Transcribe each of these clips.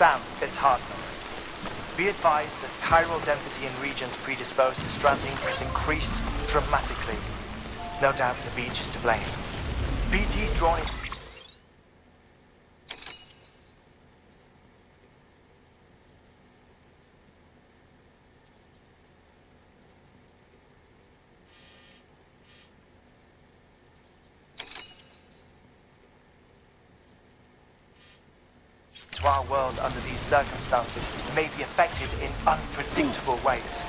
Sam, it's Hartman. Be advised that chiral density in regions predisposed to stranding has increased dramatically. No doubt the beach is to blame. BT's drawing... to our world under these circumstances may be affected in unpredictable ways.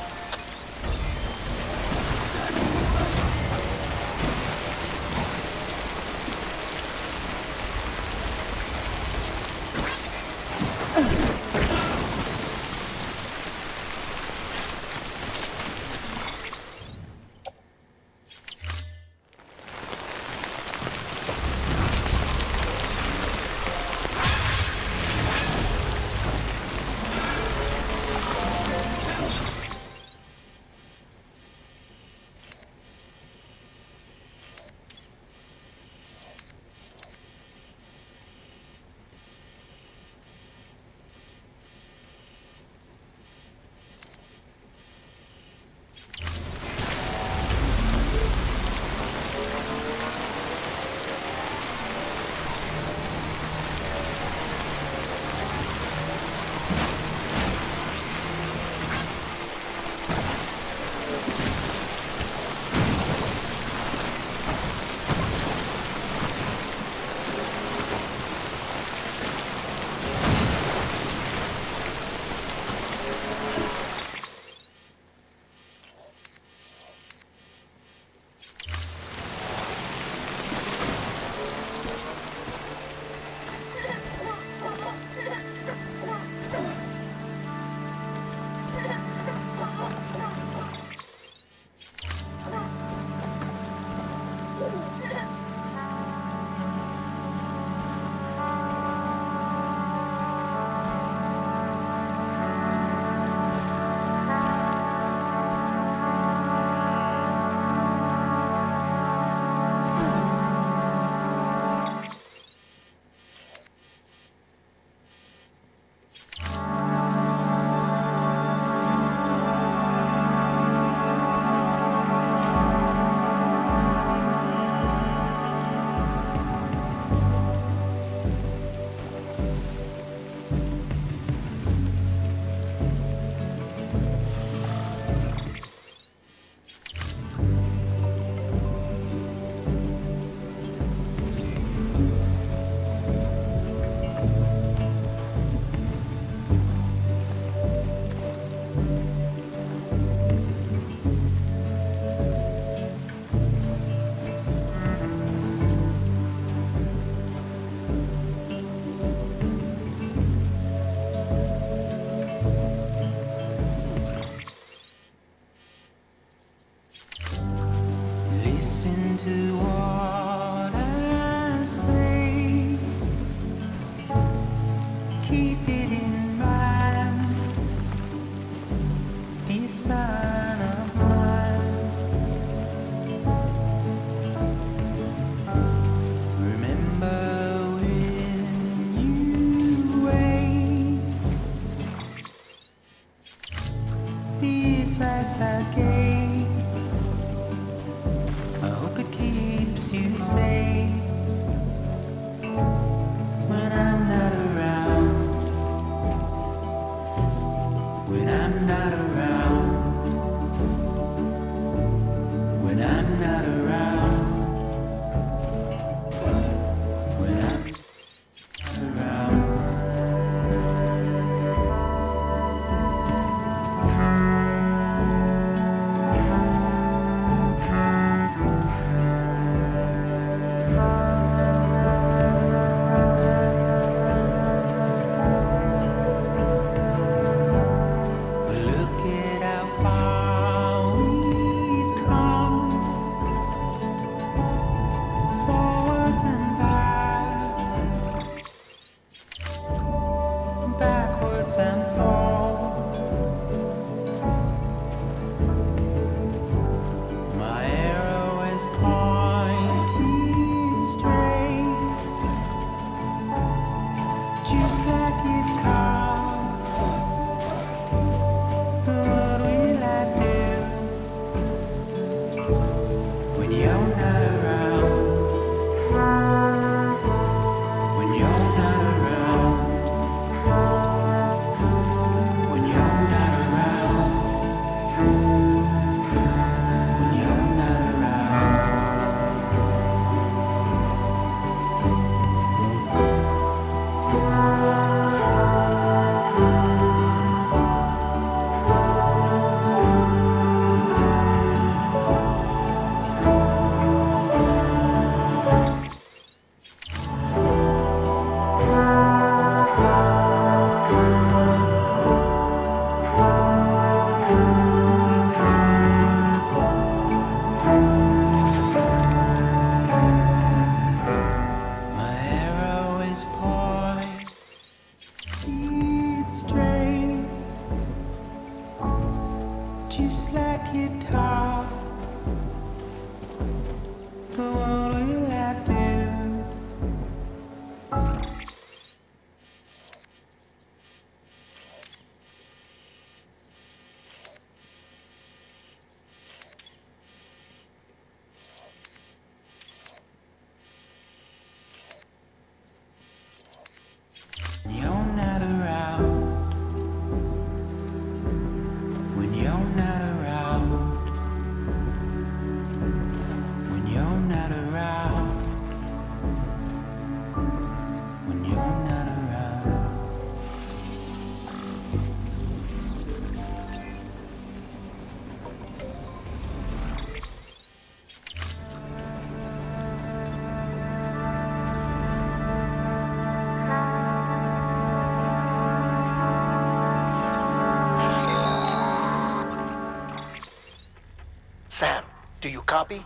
Sam, do you copy?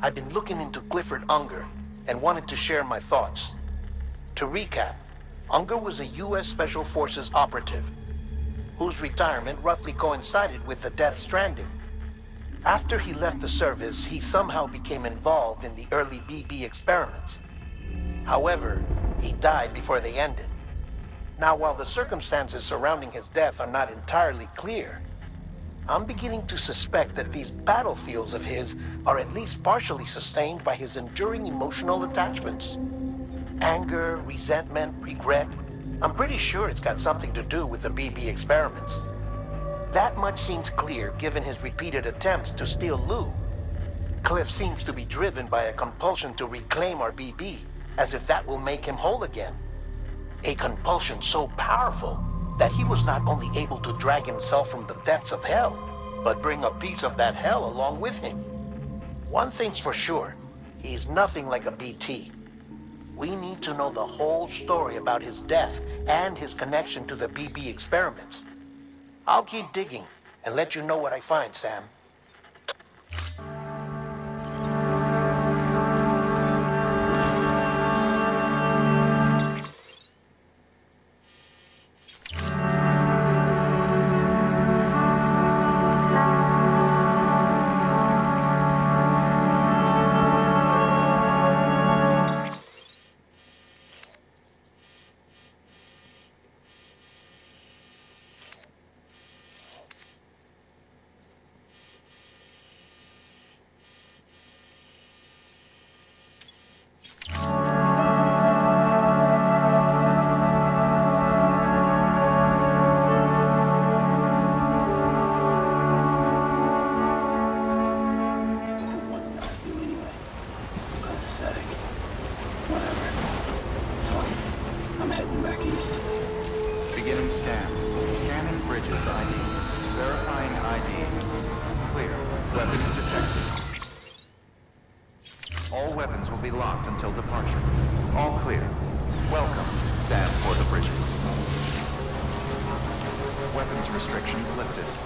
I've been looking into Clifford Unger and wanted to share my thoughts. To recap, Unger was a U.S. Special Forces operative whose retirement roughly coincided with the death Stranding. After he left the service, he somehow became involved in the early BB experiments. However, he died before they ended. Now, while the circumstances surrounding his death are not entirely clear, I'm beginning to suspect that these battlefields of his are at least partially sustained by his enduring emotional attachments. Anger, resentment, regret. I'm pretty sure it's got something to do with the BB experiments. That much seems clear given his repeated attempts to steal Lou. Cliff seems to be driven by a compulsion to reclaim our BB, as if that will make him whole again. A compulsion so powerful that he was not only able to drag himself from the depths of hell, but bring a piece of that hell along with him. One thing's for sure, he's nothing like a BT. We need to know the whole story about his death and his connection to the BB experiments. I'll keep digging and let you know what I find, Sam. All weapons will be locked until departure. All clear. Welcome, Sam for the bridges. Weapons restrictions lifted.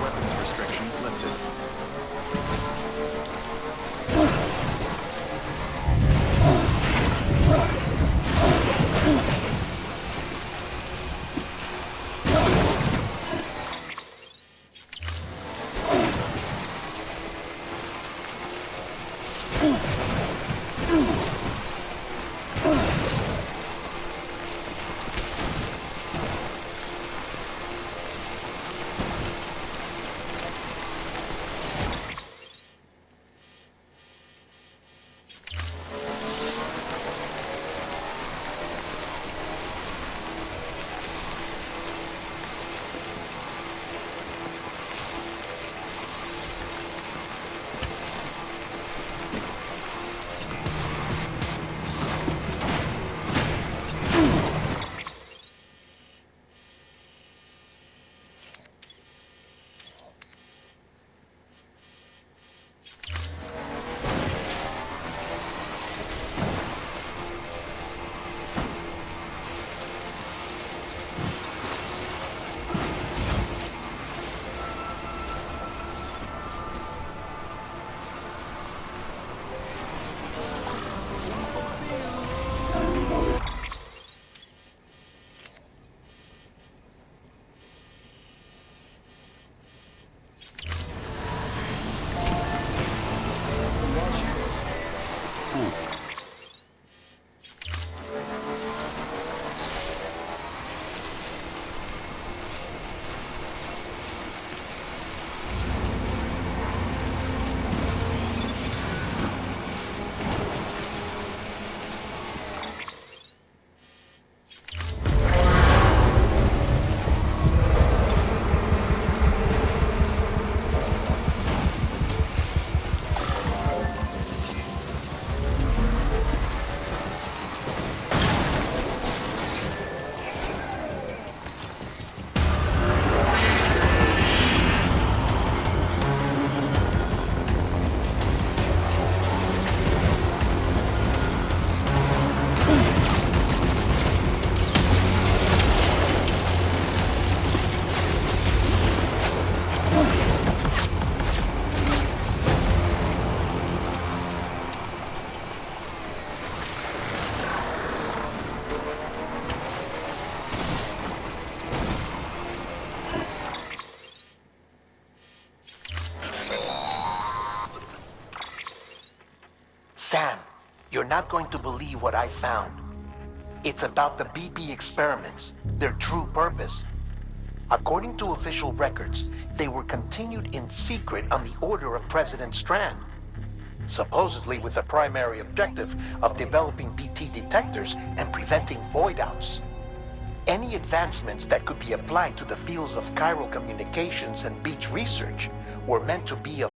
weapons restrictions lifted. Sam, you're not going to believe what I found. It's about the BP experiments, their true purpose. According to official records, they were continued in secret on the order of President Strand, supposedly with the primary objective of developing BT detectors and preventing void-outs. Any advancements that could be applied to the fields of chiral communications and beach research were meant to be of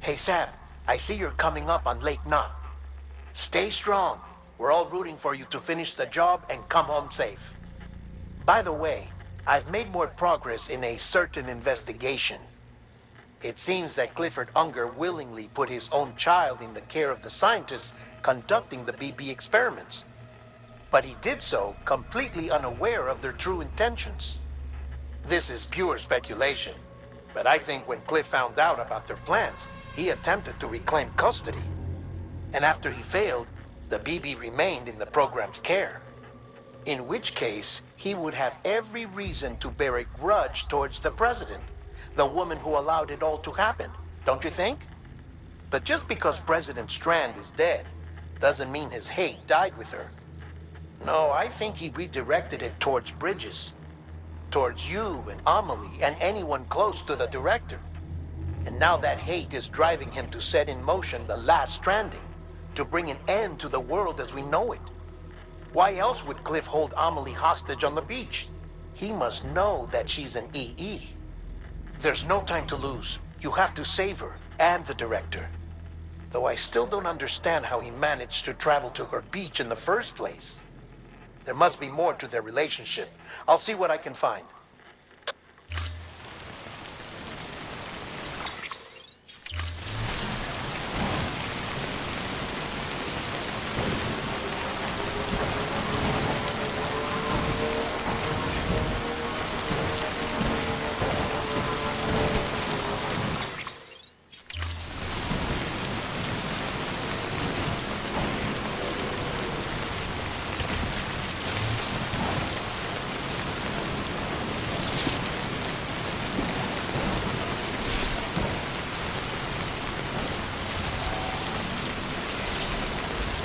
Hey Sam, I see you're coming up on Lake Knot. Stay strong. We're all rooting for you to finish the job and come home safe. By the way, I've made more progress in a certain investigation. It seems that Clifford Unger willingly put his own child in the care of the scientists conducting the BB experiments. But he did so completely unaware of their true intentions. This is pure speculation, but I think when Cliff found out about their plans, he attempted to reclaim custody. And after he failed, the BB remained in the program's care. In which case, he would have every reason to bear a grudge towards the president, the woman who allowed it all to happen, don't you think? But just because President Strand is dead, doesn't mean his hate died with her. No, I think he redirected it towards Bridges. Towards you and Amelie and anyone close to the director. And now that hate is driving him to set in motion the last Stranding, to bring an end to the world as we know it. Why else would Cliff hold Amelie hostage on the beach? He must know that she's an EE. There's no time to lose. You have to save her and the director. Though I still don't understand how he managed to travel to her beach in the first place. There must be more to their relationship. I'll see what I can find.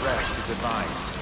Rest is advised.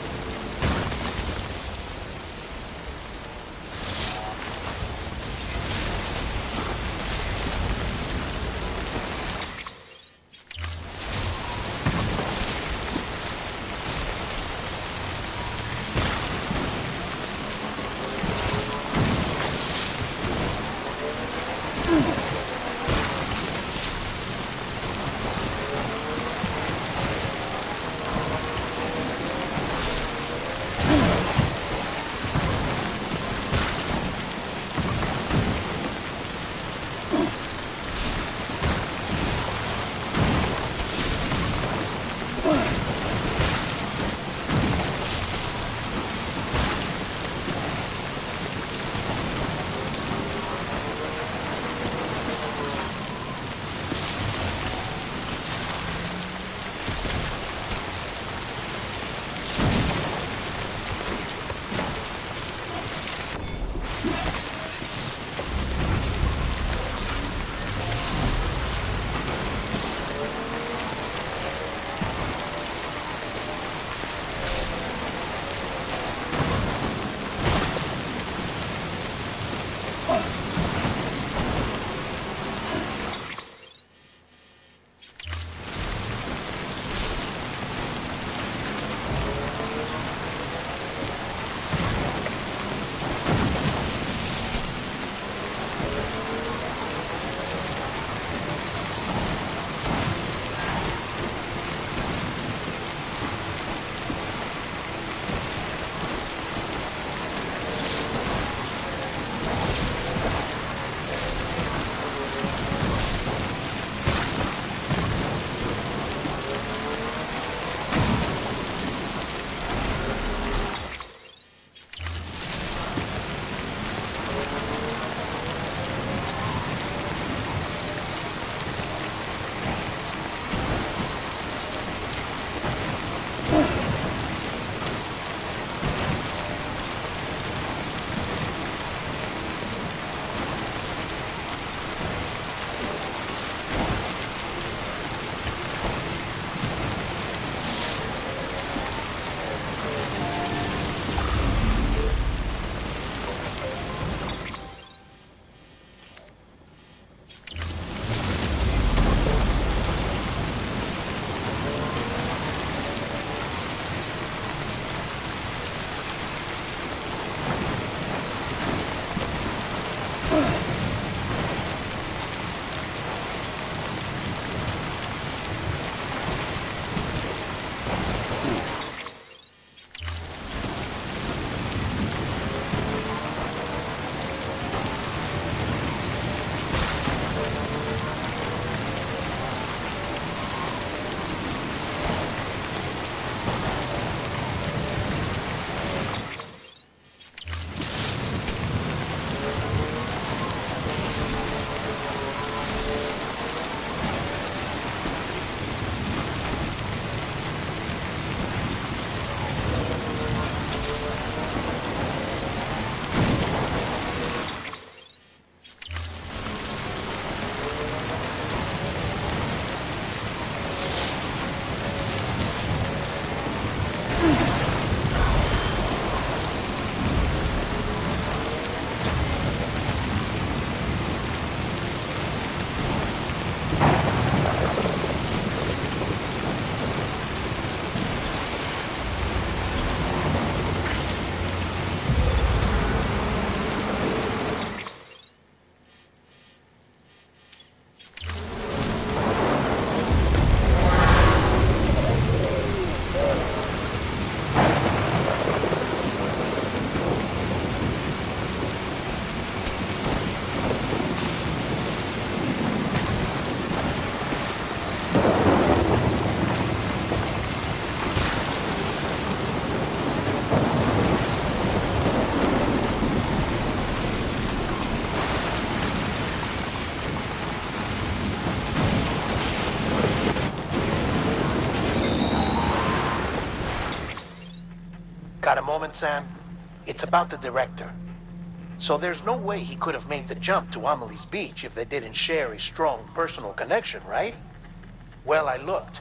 Got a moment, Sam? It's about the director. So there's no way he could have made the jump to Amelie's Beach if they didn't share a strong personal connection, right? Well, I looked,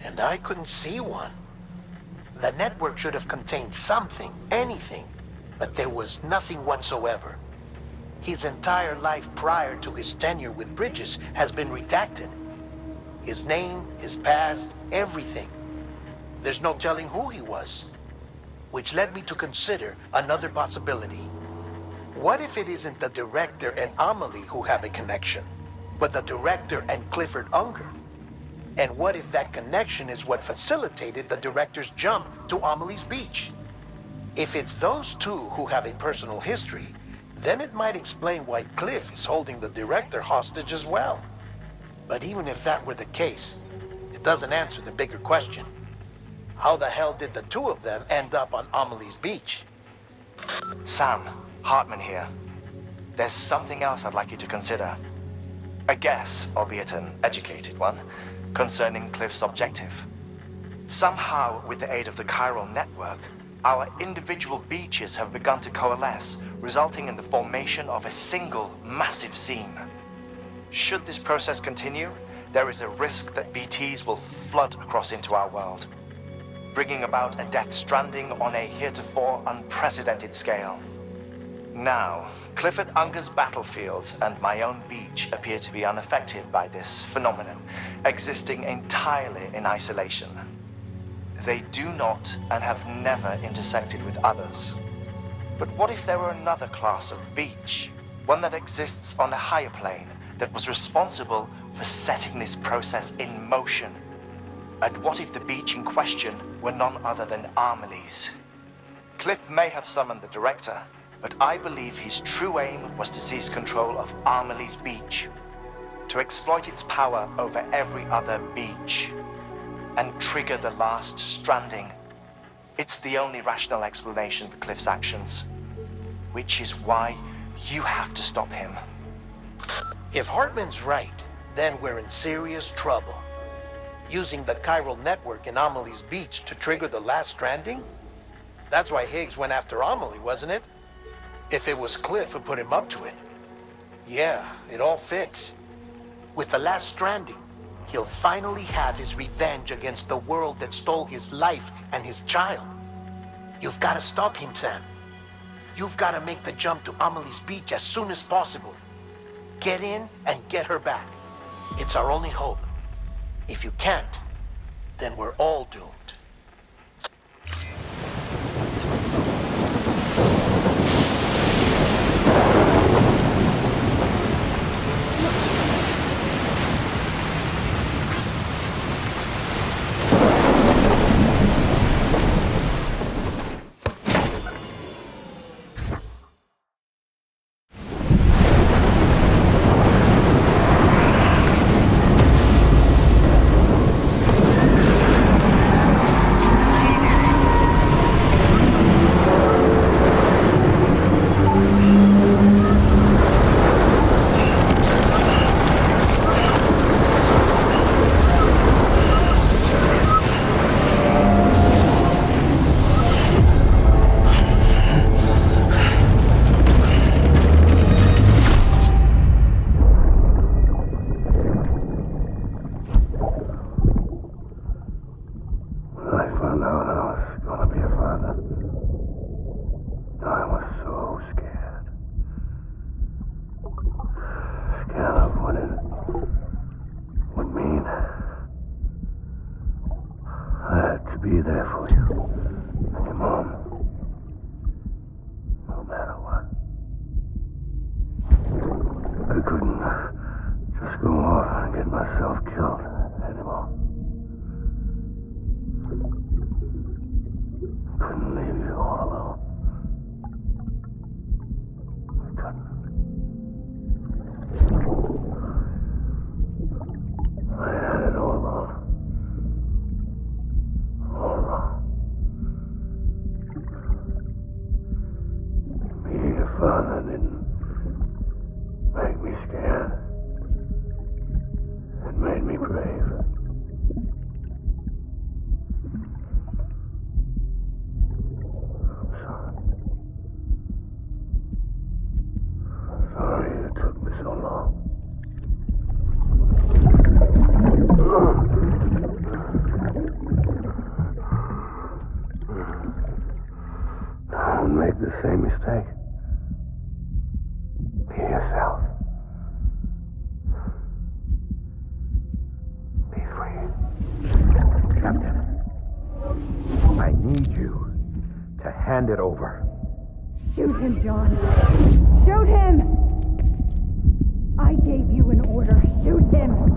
and I couldn't see one. The network should have contained something, anything, but there was nothing whatsoever. His entire life prior to his tenure with Bridges has been redacted. His name, his past, everything. There's no telling who he was. Which led me to consider another possibility. What if it isn't the director and Amelie who have a connection, but the director and Clifford Unger? And what if that connection is what facilitated the director's jump to Amelie's Beach? If it's those two who have a personal history, then it might explain why Cliff is holding the director hostage as well. But even if that were the case, it doesn't answer the bigger question. How the hell did the two of them end up on Amelie's Beach? Sam, Hartman here. There's something else I'd like you to consider. A guess, albeit an educated one, concerning Cliff's objective. Somehow, with the aid of the chiral network, our individual beaches have begun to coalesce, resulting in the formation of a single massive seam. Should this process continue, there is a risk that BTs will flood across into our world, bringing about a death stranding on a heretofore unprecedented scale. Now, Clifford Unger's battlefields and my own beach appear to be unaffected by this phenomenon, existing entirely in isolation. They do not and have never intersected with others. But what if there were another class of beach, one that exists on a higher plane, that was responsible for setting this process in motion? And what if the beach in question were none other than Amelie's? Cliff may have summoned the director, but I believe his true aim was to seize control of Amelie's Beach, to exploit its power over every other beach, and trigger the last stranding. It's the only rational explanation for Cliff's actions, which is why you have to stop him. If Hartman's right, then we're in serious trouble. Using the chiral network in Amelie's Beach to trigger the last stranding? That's why Higgs went after Amelie, wasn't it? If it was Cliff who put him up to it. Yeah, it all fits. With the last stranding, he'll finally have his revenge against the world that stole his life and his child. You've got to stop him, Sam. You've got to make the jump to Amelie's Beach as soon as possible. Get in and get her back. It's our only hope. If you can't, then we're all doomed. Be there for you and your mom, no matter what. I couldn't just go off and get myself killed anymore. Couldn't leave you all alone. I couldn't. I had it all wrong. All wrong. Being a father didn't make me scared. It made me brave. hand it over. Shoot him, John. Shoot him! I gave you an order. Shoot him!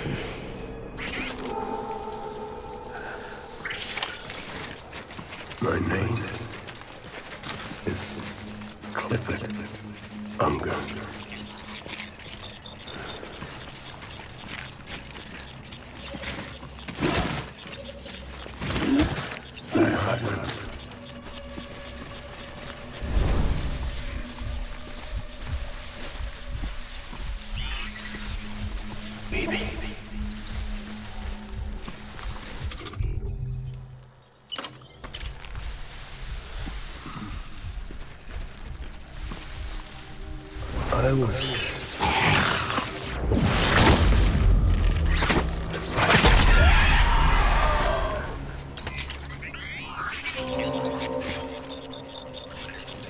My name is Clifford Unger. I was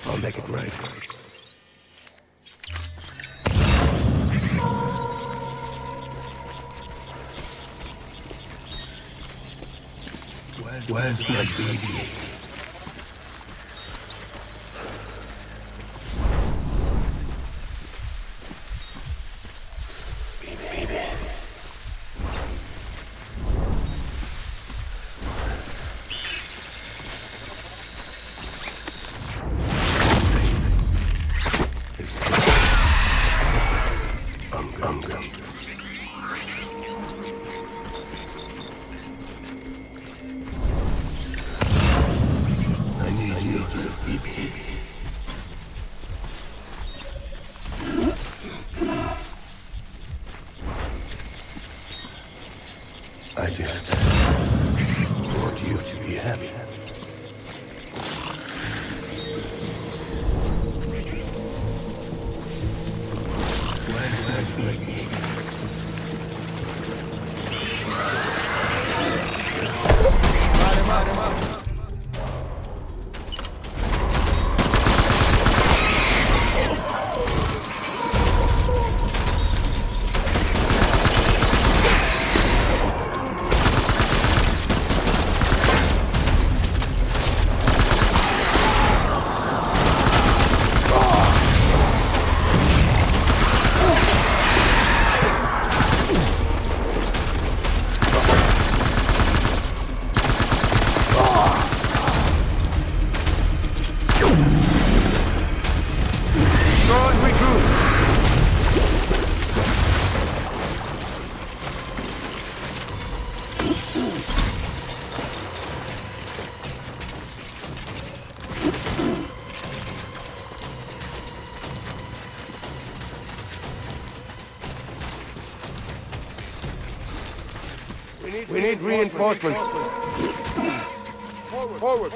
I'll make it right. Where's my baby? I just want you to be happy. Where's my baby? Light him up. We need reinforcements. Forward.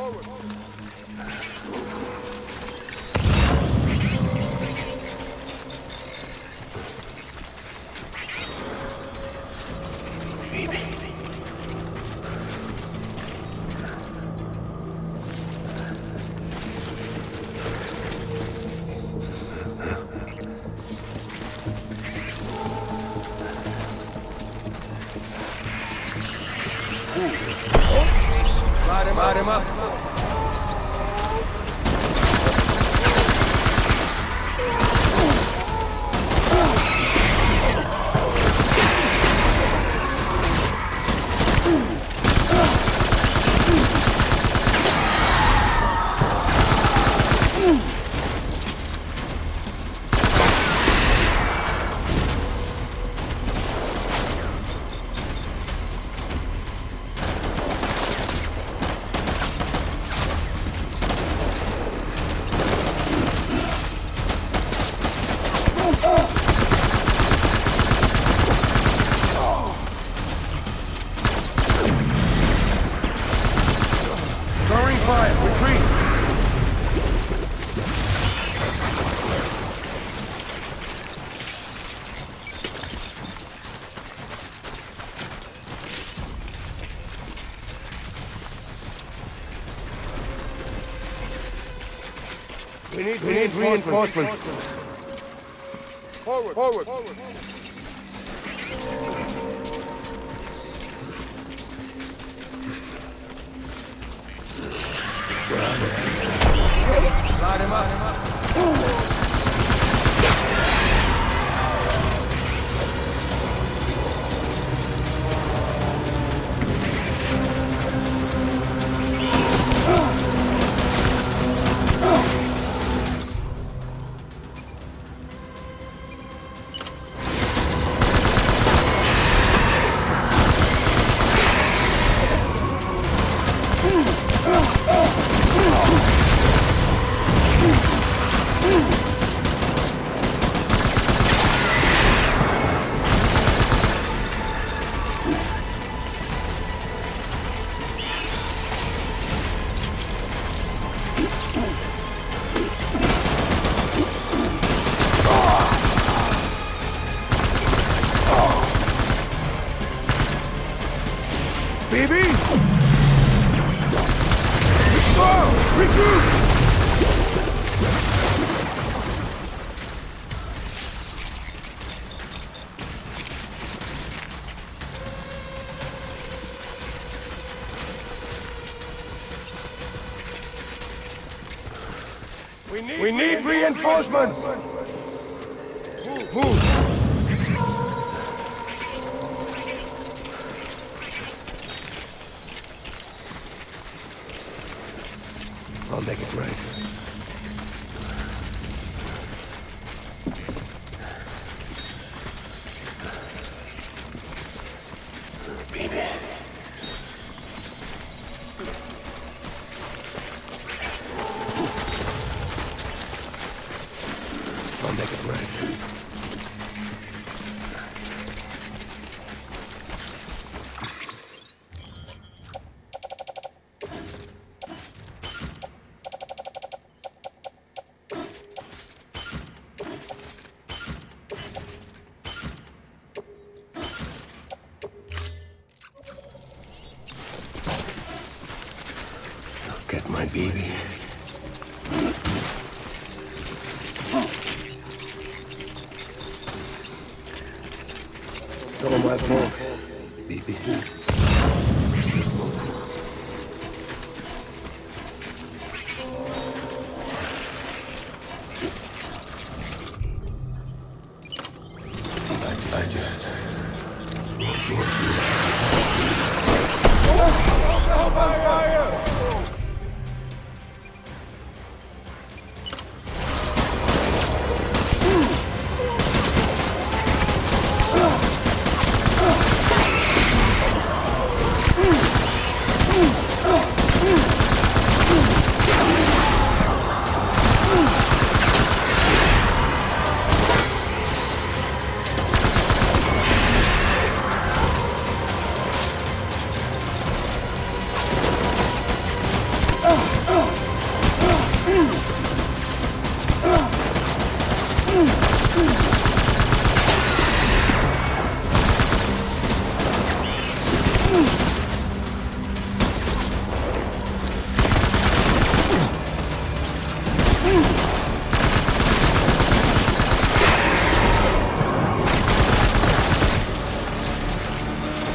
Light him up. We need reinforcements. Forward. Light him up. Baby! Whoa! Recruit! We need reinforcements! Move! I'll make it right. Baby. I'll make it right. Get my baby. It's all my fault. Baby. I just...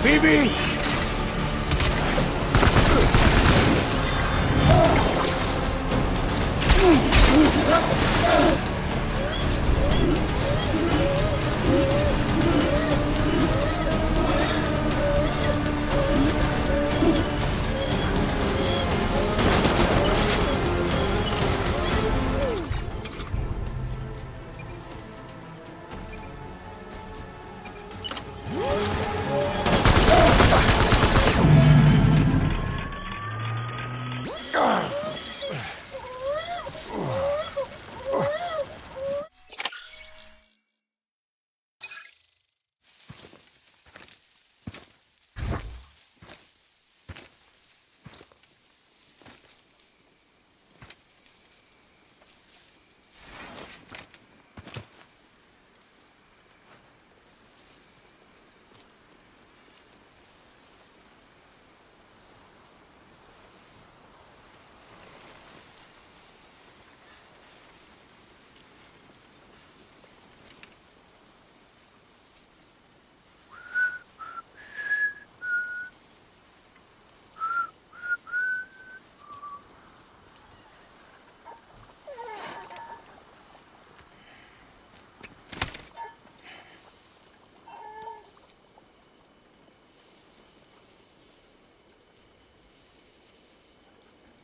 Baby!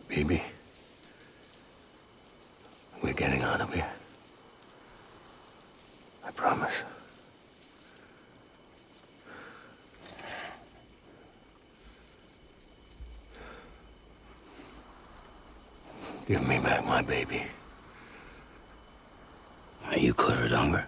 Baby. We're getting out of here. I promise. Give me back my baby. Are you Clifford Unger?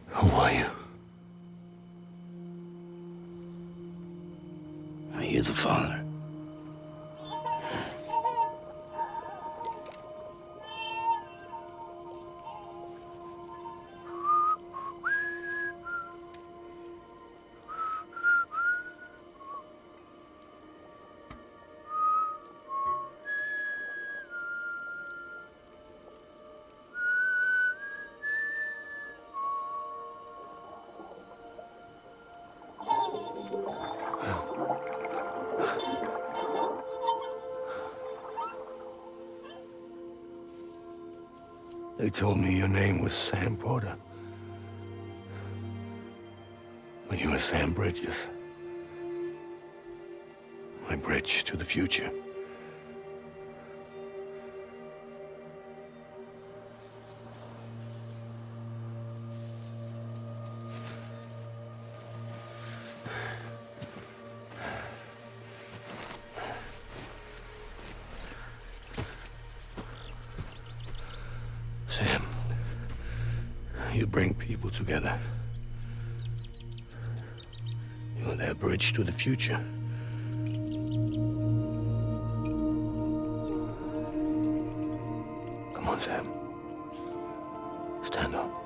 Who are you? Are you the father? They told me your name was Sam Porter. But you were Sam Bridges. My bridge to the future. Sam, you bring people together. You're their bridge to the future. Come on, Sam. Stand up.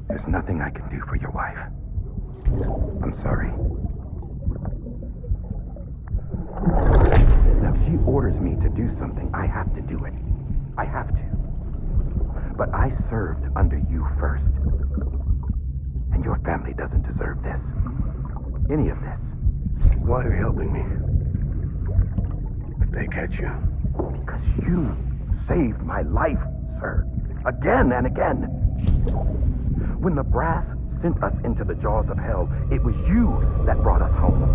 There's nothing I can do for your wife. I'm sorry. Now, if she orders me to do something, I have to do it. I have to. But I served under you first. And your family doesn't deserve this. Any of this. Why are you helping me? If they catch you. Because you saved my life, sir. Again and again. When the brass sent us into the jaws of hell, it was you that brought us home.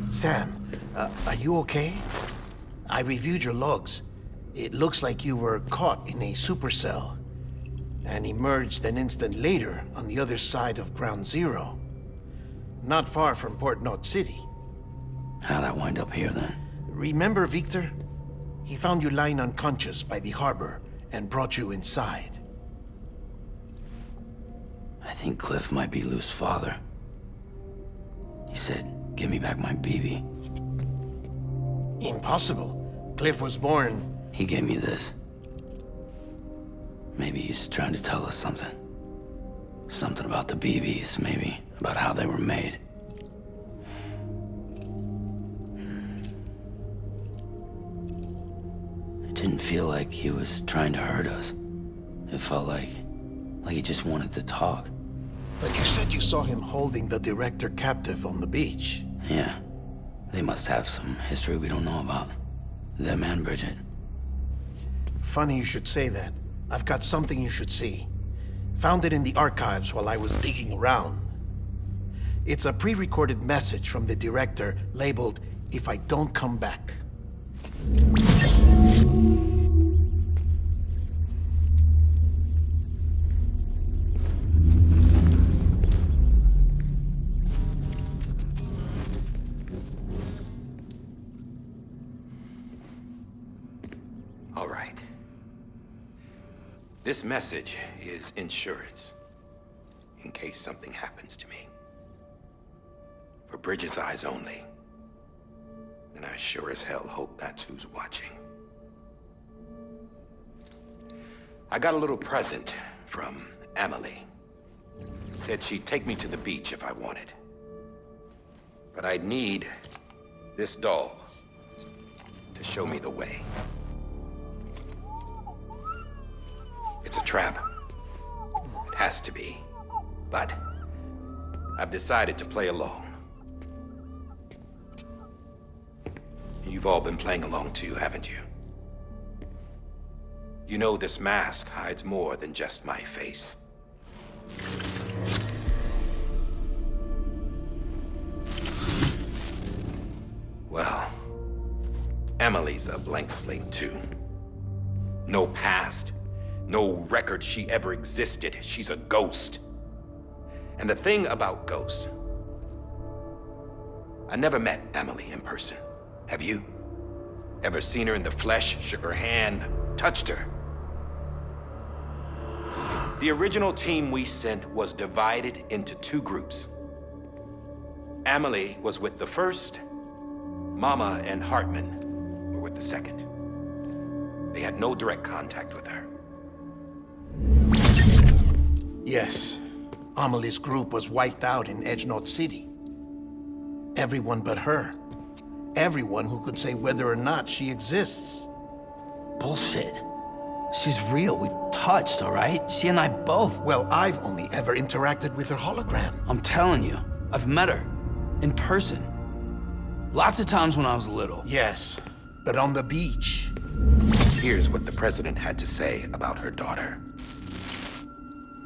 Sam, are you okay? I reviewed your logs. It looks like you were caught in a supercell and emerged an instant later on the other side of Ground Zero. Not far from Port Knot City. How'd I wind up here then? Remember Victor? He found you lying unconscious by the harbor and brought you inside. I think Cliff might be Lou's father. He said, "Give me back my BB." Impossible. Cliff was born... He gave me this. Maybe he's trying to tell us something. Something about the BBs, maybe. About how they were made. It didn't feel like he was trying to hurt us. It felt like he just wanted to talk. But you said you saw him holding the director captive on the beach. Yeah. They must have some history we don't know about. Them and Bridget. Funny you should say that. I've got something you should see. Found it in the archives while I was digging around. It's a pre-recorded message from the director labeled, "If I Don't Come Back." All right. This message is insurance, in case something happens to me. For Bridget's eyes only. And I sure as hell hope that's who's watching. I got a little present from Emily. Said she'd take me to the beach if I wanted. But I'd need this doll to show me the way. It's a trap. It has to be. But I've decided to play along. You've all been playing along too, haven't you? You know this mask hides more than just my face. Well, Emily's a blank slate too. No past, no record she ever existed. She's a ghost. And the thing about ghosts, I never met Emily in person. Have you? Ever seen her in the flesh, shook her hand, touched her? The original team we sent was divided into two groups. Emily was with the first. Mama and Hartman were with the second. They had no direct contact with her. Yes. Amelie's group was wiped out in Edge North City. Everyone but her. Everyone who could say whether or not she exists. Bullshit. She's real. We've touched, all right? She and I both. Well, I've only ever interacted with her hologram. I'm telling you, I've met her. In person. Lots of times when I was little. Yes, but on the beach. Here's what the president had to say about her daughter.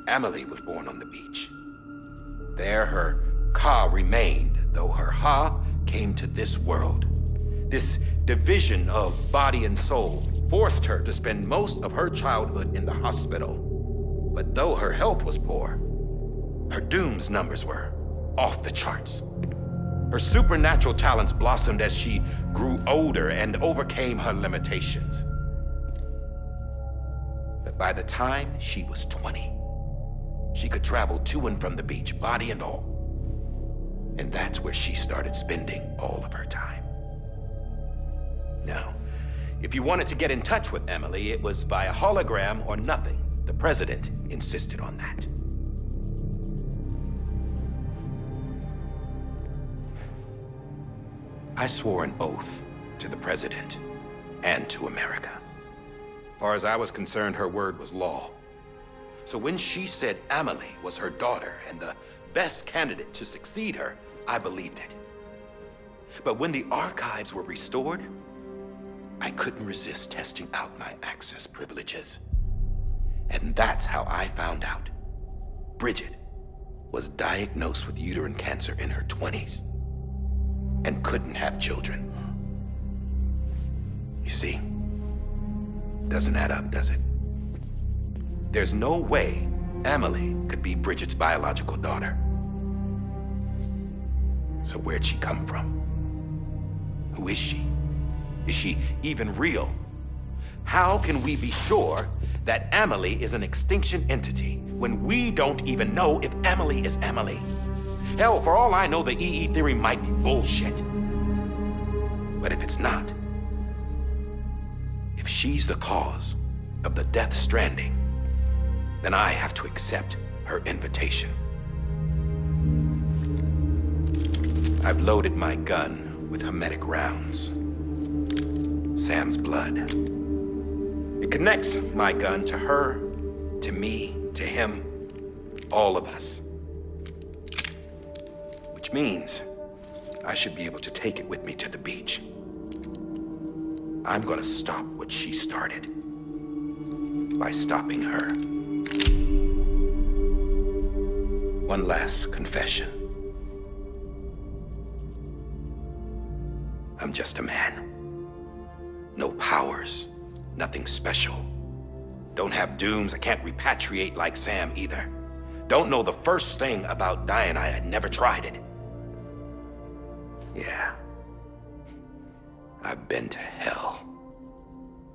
Emily was born on the beach. There her Ka remained, though her Ha came to this world. This division of body and soul forced her to spend most of her childhood in the hospital. But though her health was poor, her Doom's numbers were off the charts. Her supernatural talents blossomed as she grew older and overcame her limitations. But by the time she was 20, she could travel to and from the beach, body and all. And that's where she started spending all of her time. Now, if you wanted to get in touch with Emily, it was via hologram or nothing. The president insisted on that. I swore an oath to the president and to America. As far as I was concerned, her word was law. So when she said Emily was her daughter and the best candidate to succeed her, I believed it. But when the archives were restored, I couldn't resist testing out my access privileges. And that's how I found out Bridget was diagnosed with uterine cancer in her 20s and couldn't have children. You see, doesn't add up, does it? There's no way Emily could be Bridget's biological daughter. So where'd she come from? Who is she? Is she even real? How can we be sure that Emily is an extinction entity when we don't even know if Emily is Emily? Hell, for all I know, the EE theory might be bullshit. But if it's not, if she's the cause of the death stranding, then I have to accept her invitation. I've loaded my gun with hermetic rounds. Sam's blood. It connects my gun to her, to me, to him, all of us. Which means I should be able to take it with me to the beach. I'm gonna stop what she started by stopping her. One last confession. I'm just a man. No powers, nothing special. Don't have dooms, I can't repatriate like Sam either. Don't know the first thing about dying, I had never tried it. Yeah. I've been to hell.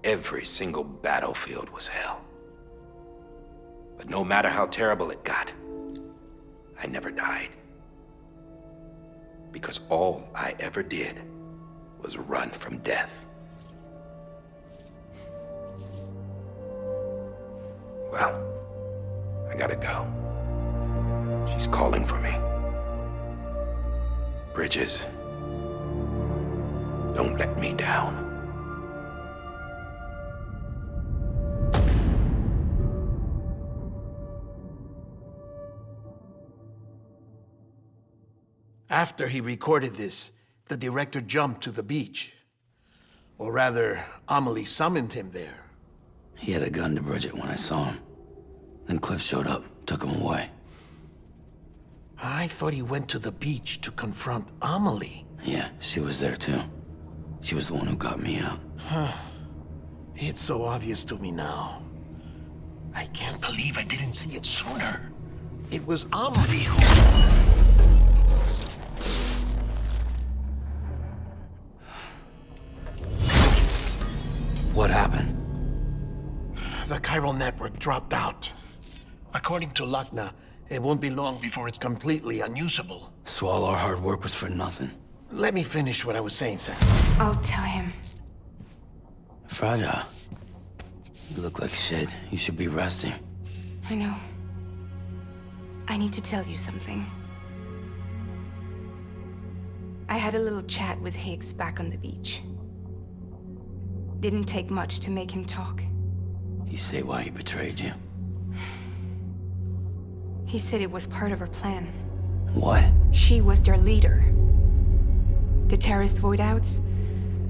Every single battlefield was hell. But no matter how terrible it got, I never died. Because all I ever did was run from death. Well, I gotta go. She's calling for me. Bridges, don't let me down. After he recorded this, the director jumped to the beach. Or rather, Amelie summoned him there. He had a gun to Bridget when I saw him. Then Cliff showed up, took him away. I thought he went to the beach to confront Amelie. Yeah, she was there too. She was the one who got me out. It's so obvious to me now. I can't believe I didn't see it sooner. It was Amelie who... What happened? The chiral network dropped out. According to Lakna, it won't be long before it's completely unusable. So all our hard work was for nothing. Let me finish what I was saying, Sam. I'll tell him. Fragile. You look like shit. You should be resting. I know. I need to tell you something. I had a little chat with Higgs back on the beach. Didn't take much to make him talk. You say why he betrayed you? He said it was part of her plan. What? She was their leader. The terrorist void-outs,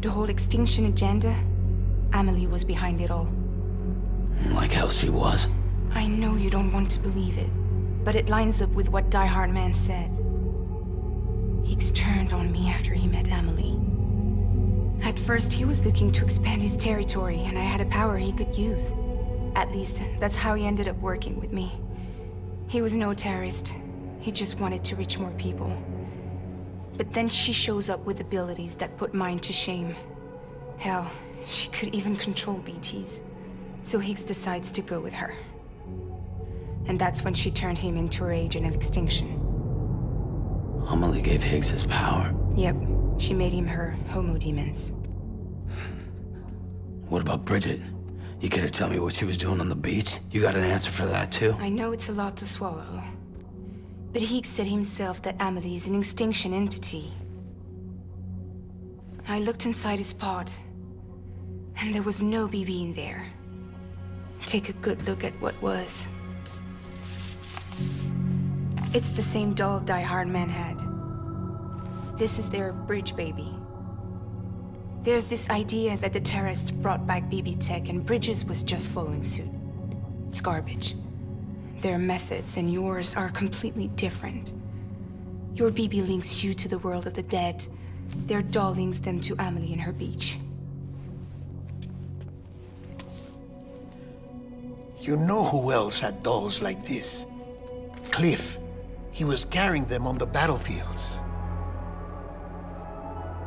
the whole extinction agenda, Amelie was behind it all. Like hell she was. I know you don't want to believe it, but it lines up with what Die Hard Man said. Higgs turned on me after he met Amelie. At first, he was looking to expand his territory, and I had a power he could use. At least, that's how he ended up working with me. He was no terrorist. He just wanted to reach more people. But then she shows up with abilities that put mine to shame. Hell, she could even control BTs. So Higgs decides to go with her. And that's when she turned him into her agent of extinction. Amelie gave Higgs his power. Yep, she made him her homo demons. What about Bridget? You care to tell me what she was doing on the beach? You got an answer for that too? I know it's a lot to swallow. But Higgs said himself that Amelie is an extinction entity. I looked inside his pod, and there was no BB in there. Take a good look at what was. It's the same doll Die Hard Man had. This is their bridge baby. There's this idea that the terrorists brought back BB tech and Bridges was just following suit. It's garbage. Their methods and yours are completely different. Your BB links you to the world of the dead. Their doll links them to Amelie and her beach. You know who else had dolls like this? Cliff. He was carrying them on the battlefields.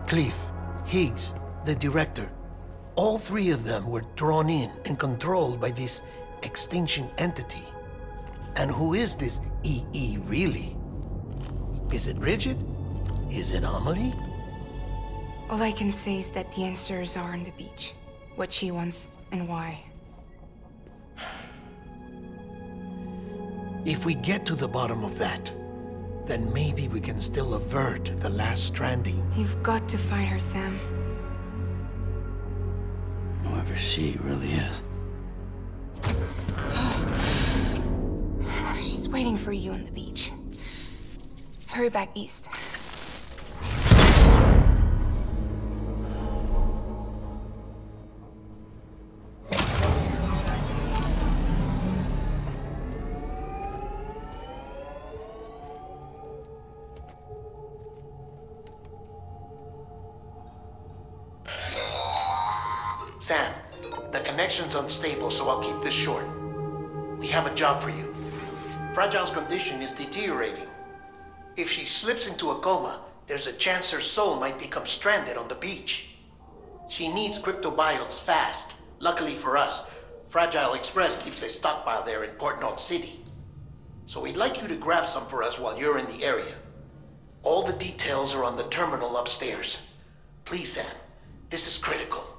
Cliff, Higgs, the director. All three of them were drawn in and controlled by this Extinction Entity. And who is this EE really? Is it Bridget? Is it Amelie? All I can say is that the answers are on the beach. What she wants and why. If we get to the bottom of that, then maybe we can still avert the last stranding. You've got to find her, Sam. Whoever she really is. She's waiting for you on the beach. Hurry back east. Sam, the connection's unstable, so I'll keep this short. We have a job for you. Fragile's condition is deteriorating. If she slips into a coma, there's a chance her soul might become stranded on the beach. She needs cryptobiotes fast. Luckily for us, Fragile Express keeps a stockpile there in Port North City. So we'd like you to grab some for us while you're in the area. All the details are on the terminal upstairs. Please, Sam, this is critical.